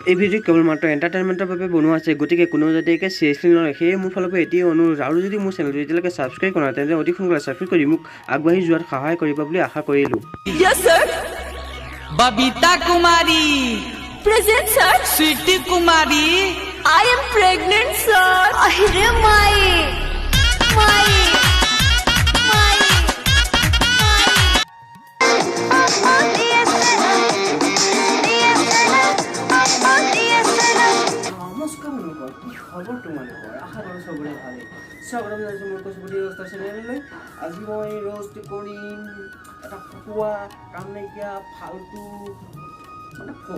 এই ভিডিঅ' কেৱল মাত্ৰ এণ্টাৰটেইনমেণ্টৰ বাবে বনোৱা হৈছে, গতিকে কোনেও যাতে একে চিৰিয়াছলি নলয়, সেয়ে মোৰ ফালৰ পৰা এতিয়াই অনুৰোধ। আৰু যদি মোৰ চেনেলটো এতিয়ালৈকে ছাবস্ক্ৰাইব কৰা নাই তেন্তে অতি সোনকালে ছাবস্ক্ৰাইব কৰি মোক আগবাঢ়ি যোৱাত সহায় কৰিবা বুলি আশা কৰিলোঁ। Yes, sir. Babita Kumari. Present, sir. Sweetie Kumari. I am pregnant, sir. Ahire mai. নমস্কাৰ বন্ধুসকল, কি খবৰ তোমালোকৰ? আশা কৰোঁ চবৰে ভালেই। স্বাগতম জনাইছোঁ মোৰ কচুপতি ৰস্তা চেনেললৈ। আজি মই ৰ'ষ্ট কৰিম এটা ফটুৱা কাম নাইকিয়া ফাল্টু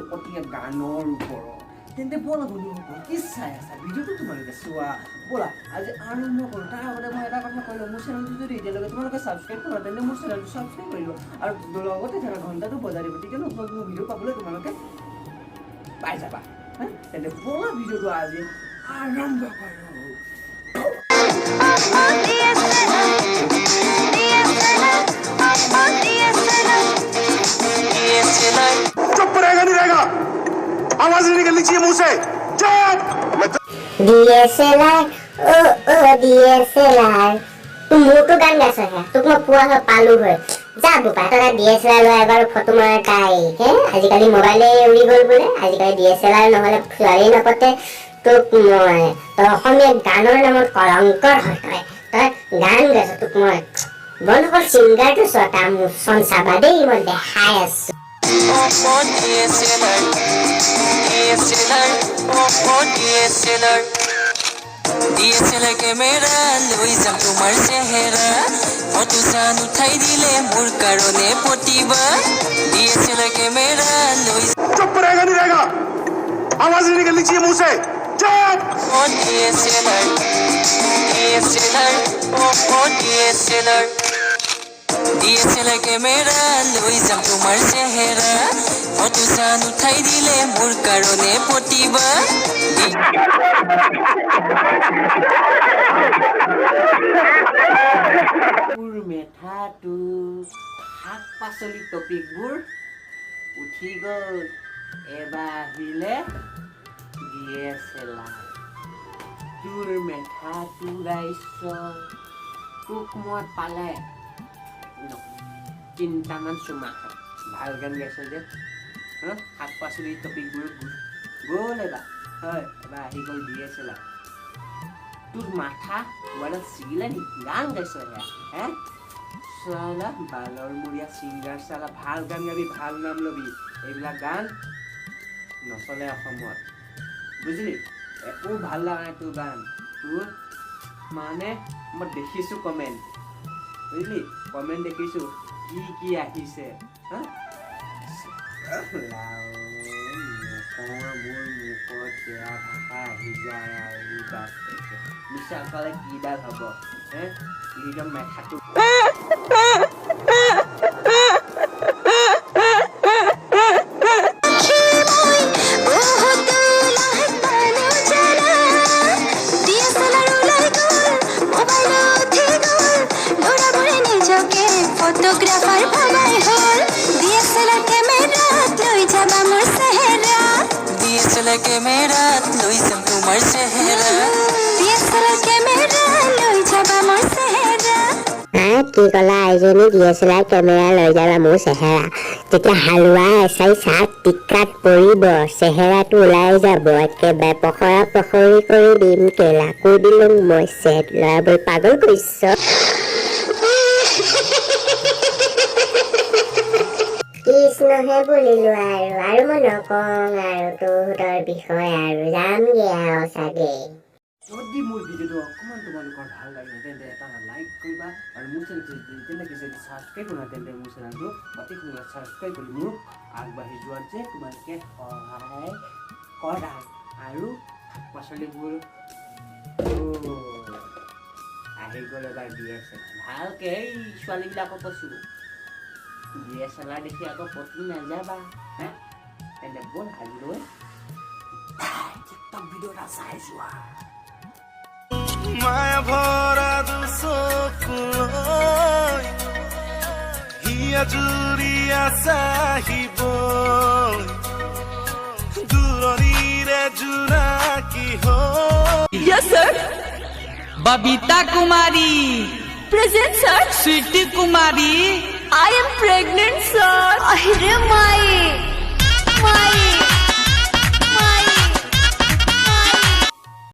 ফকটীয়া গানৰ ওপৰত। তেন্তে ব'লা বন্ধুসকল, কি চাই আছা ভিডিঅ'টো তোমালোকে চোৱা। ব'লা আজি আৰম্ভ কৰোঁ। তাৰ আগতে মই এটা কথা কৈ লওঁ, মোৰ চেনেলটো যদি এতিয়ালৈকে তোমালোকে ছাবস্ক্ৰাইব কৰা তেন্তে মোৰ চেনেলটো ছাবস্ক্ৰাইব কৰি লোৱা আৰু লগতে থকা ঘণ্টাটো বজাই দিব, তেতিয়া নতুন নতুন ভিডিঅ' পাবলৈ তোমালোকে পাই যাবা। তেন্তে ব'লা ভিডিঅ'টো আজি আৰম্ভ কৰোঁ। चुप रहेगा नहीं रहेगा, आवाज नहीं निकलनी चाहिए मुंह से। DSLR, DSLR, তুই মোৰটো গান গাইছ হে, তোক মই পোৱা হৈ পালো হৈ। যা বোপা, তই DSLR লৈ এবাৰ ফটো মাৰ তাইক হে। আজিকালি মোবাইলে উৰি গ'ল বোলে, আজিকালি DSLR নহ'লে ছোৱালী নপতে। তোক মই তই অসমীয়া গানৰ নামত কলংকৰ হয়। তই গান গাইছ, তোক মই বন্ধুসকল ছিংগাৰটো চোৱা, তাৰ মোচন চাবা দেই, মই দেখাই আছো। DSLR কেমেৰা লৈ যাম তোমাৰ চেহেৰা, ফটো চান উঠাই দিলে মোৰ কাৰণে প্ৰতিভা। DSLR কেমেৰা লৈ चुप रहेगा नहीं रहेगा, आवाज नहीं निकलनी चाहिए मुंह से। DSLR কেমেৰা লৈ যাম তোমাৰ চেহেৰা, ফটো চান উঠাই দিলে মোৰ কাৰণে প্ৰতিভা। মেথাটো শাক পাচলি টপিকবোৰ উঠি গ'ল, এবাৰ আহিলে DSLR। তোৰ মেথাটো গাইছ, তোক মই পালে তিনিটামান চুমা খাম। ভাল গান গাইছ যে, শাক পাচলি টপিকবোৰ গ'ল এবাৰ। হয়, এবাৰ আহি গ'ল DSLR। তোৰ মাথা মোবাইলত ছিগিলে নি? গান গাইছ হে? চালা বালৰ মূৰীয়া ছিংগাৰ, চালা ভাল গান গাবি, ভাল নাম ল'বি, এইবিলাক গান নচলে অসমত, বুজিলি? একো ভাল লগা নাই তোৰ গান। তোৰ মানে মই দেখিছোঁ কমেণ্ট, বুজিলি? কমেণ্ট দেখিছোঁ কি আহিছে। মোৰ মুখত বেয়া ভাষা আহি যায় আৰু বাপেকে মিছা ক'লে কিডাল হ'ব হে? একদম মেথাটো ফটোগ্ৰাফাৰ ভাবাই হ'ল। DSLR কেমেৰাত লৈ যাবা মোৰ চেহেৰা, DSLR কেমেৰাত লৈ যাম তোমাৰ চেহেৰা। DSLR কেমেৰা লৈ যাবা মোৰ চেহেৰা। কি ক'লা আইজনী? DSLR কেমেৰা লৈ যাবা মোৰ চেহেৰা। তেতিয়া হালোৱা এচাৰি চাহ টিকাত পৰিব, চেহেৰাটো ওলাই যাব, একেবাৰে পখৰা পখৰি কৰি দিম, কেলাকো দিলোঁ মই চেট। ল'ৰাবোৰ পাগল কৰিছ। কৃষ্ণহে বুলিলো আৰু মই নকওঁ আৰু তোহঁতৰ বিষয়ে আৰু যামগে আৰু চাগে। যদি মোৰ ভিডিঅ'টো অকণমান তোমালোকৰ ভাল লাগে তেন্তে এটা লাইক কৰিবা আৰু মোৰ চেনেলটো যেতিয়ালৈকে যদি ছাবস্ক্ৰাইব কৰা তেন্তে মোৰ চেনেলটো অতি সোনকালে ছাবস্ক্ৰাইব কৰি মোক আগবাঢ়ি যোৱাত যে তোমালোকে সহায় কৰা। আৰু শাক পাচলিবোৰ আহি গ'ল এবাৰ DSLR। ভালকে এই ছোৱালীবিলাকক কৈছোঁ, DSLR দেখি আকৌ পতি নাযাবা হে। তেন্তে ব'ল আজিলৈ টিকটক ভিডিঅ' এটা চাই যোৱা। মায়া ভৰা দুচকুলৈ হিয়া জুৰিয়া চাহিব দূৰণি জোনাকি হো Yes, sir. Babita Kumari Present, sir. Sweety Kumari I am pregnant, sir. Ahire mai.